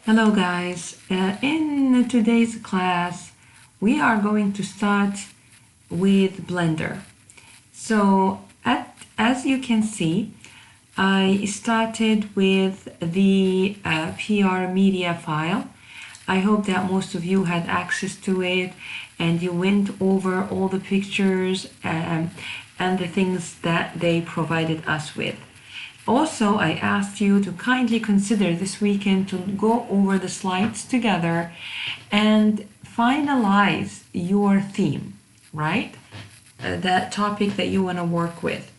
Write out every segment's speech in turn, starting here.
Hello guys, in today's class we are going to start with Blender. As you can see, I started with the PR media file. I hope that most of you had access to it and you went over all the pictures and the things that they provided us with. Also, I asked you to kindly consider this weekend to go over the slides together and finalize your theme, right? That topic that you want to work with.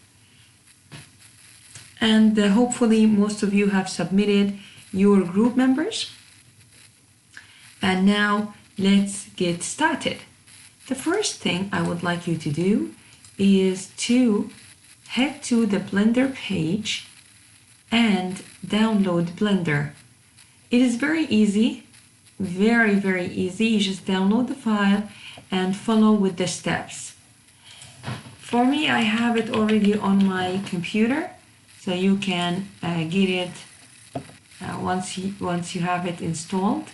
And hopefully most of you have submitted your group members. And now let's get started. The first thing I would like you to do is to head to the Blender page and download Blender. It is very easy, very easy. You just download the file and follow with the steps. For me, I have it already on my computer, so you can get it once you have it installed.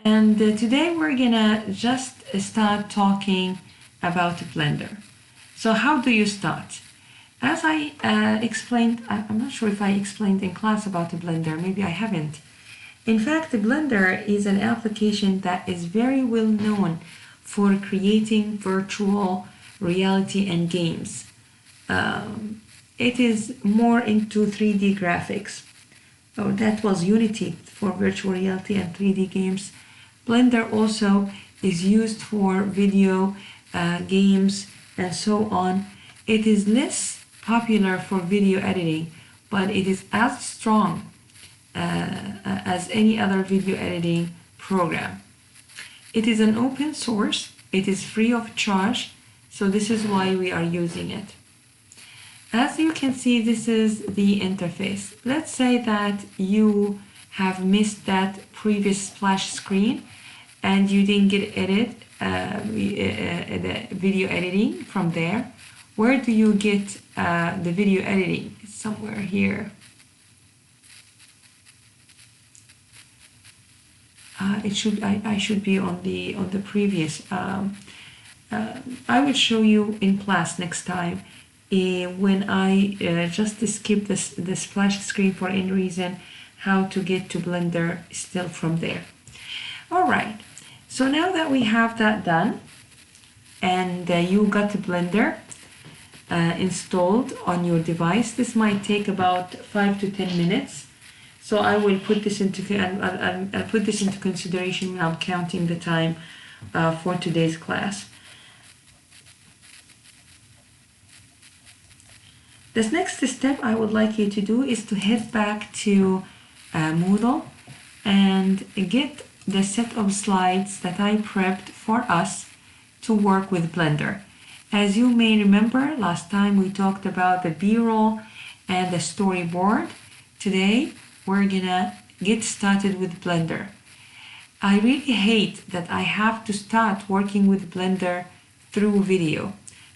And today we're gonna just start talking about Blender. So how do you start? As I explained, I'm not sure if I explained in class about the Blender, maybe I haven't. In fact, the Blender is an application that is very well known for creating virtual reality and games. It is more into 3D graphics. Oh, that was Unity for virtual reality and 3D games. Blender also is used for video games and so on. It is less popular for video editing, but it is as strong as any other video editing program. It is an open source, it is free of charge, so this is why we are using it. As you can see, this is the interface. Let's say that you have missed that previous splash screen and you didn't get the video editing from there. Where do you get the video editing? It's somewhere here. I should be on the previous. I will show you in class next time when I just skip the splash screen for any reason, how to get to Blender still from there. All right. So now that we have that done, and you got the Blender installed on your device, this might take about 5 to 10 minutes. So I will put this into I'll put this into consideration when I'm counting the time for today's class. This next step I would like you to do is to head back to Moodle and get the set of slides that I prepped for us to work with Blender. As you may remember, last time we talked about the B-roll and the storyboard. Today we're gonna get started with Blender. I really hate that I have to start working with Blender through video.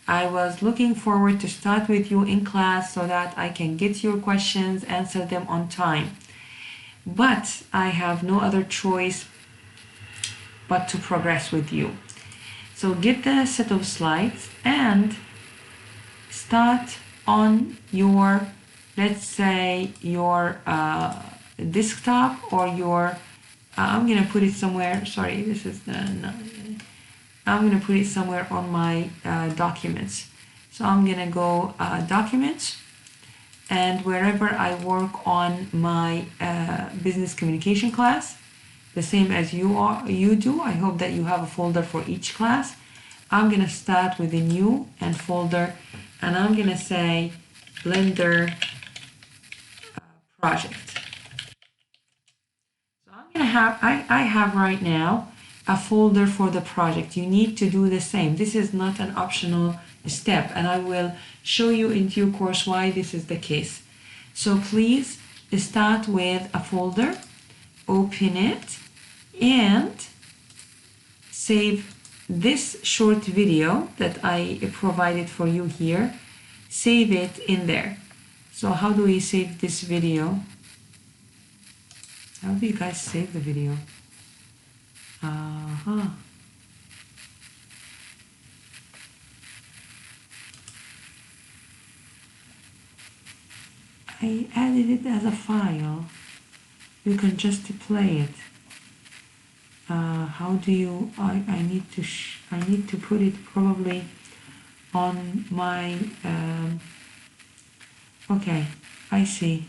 I was looking forward to start with you in class so that I can get your questions, answer them on time. But I have no other choice but to progress with you. So get the set of slides and start on your, let's say, your desktop or your, I'm gonna put it somewhere, sorry, this is I'm gonna put it somewhere on my documents. So I'm gonna go documents, and wherever I work on my business communication class, the same as you do. I hope that you have a folder for each class. I'm gonna start with a new and folder, and I'm gonna say Blender project. So I'm gonna have, I have right now a folder for the project. You need to do the same. This is not an optional step, and I will show you in due course why this is the case. So please start with a folder, open it, and save this short video that I provided for you here. Save it in there. So how do we save this video? How do you guys save the video? I added it as a file. You can just play it. How do you? I need to put it probably on my. Okay, I see.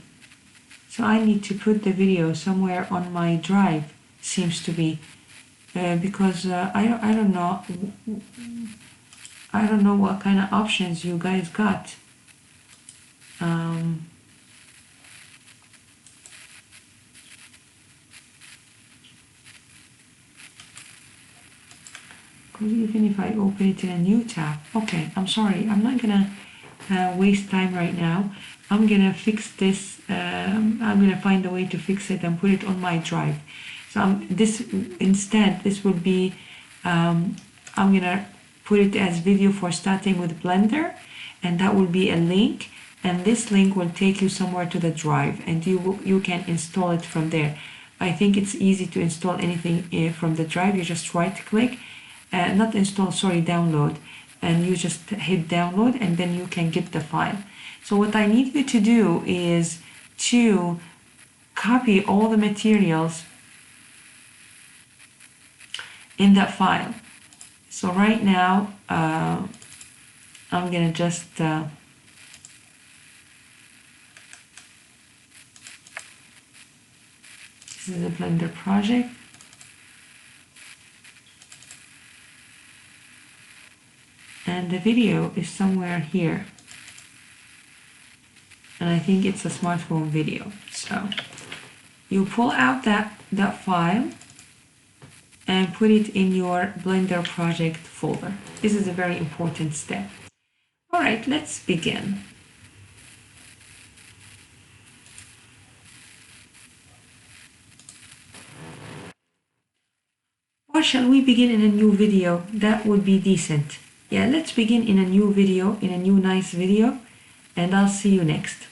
So I need to put the video somewhere on my drive. Seems to be because I don't know. I don't know what kind of options you guys got. Because even if I open it in a new tab, okay, I'm sorry, I'm not gonna waste time right now. I'm gonna fix this. I'm gonna find a way to fix it and put it on my drive. So this will be. I'm gonna put it as video for starting with Blender, and that will be a link. And this link will take you somewhere to the drive, and you can install it from there. I think it's easy to install anything from the drive. You just right click. Not install, sorry, download, and you just hit download and then you can get the file. So what I need you to do is to copy all the materials in that file. So right now I'm gonna just this is a Blender project. And the video is somewhere here. And I think it's a smartphone video. So you pull out that file and put it in your Blender project folder. This is a very important step. All right, let's begin. Or shall we begin in a new video? That would be decent. Yeah, let's begin in a new video, in a new nice video, and I'll see you next.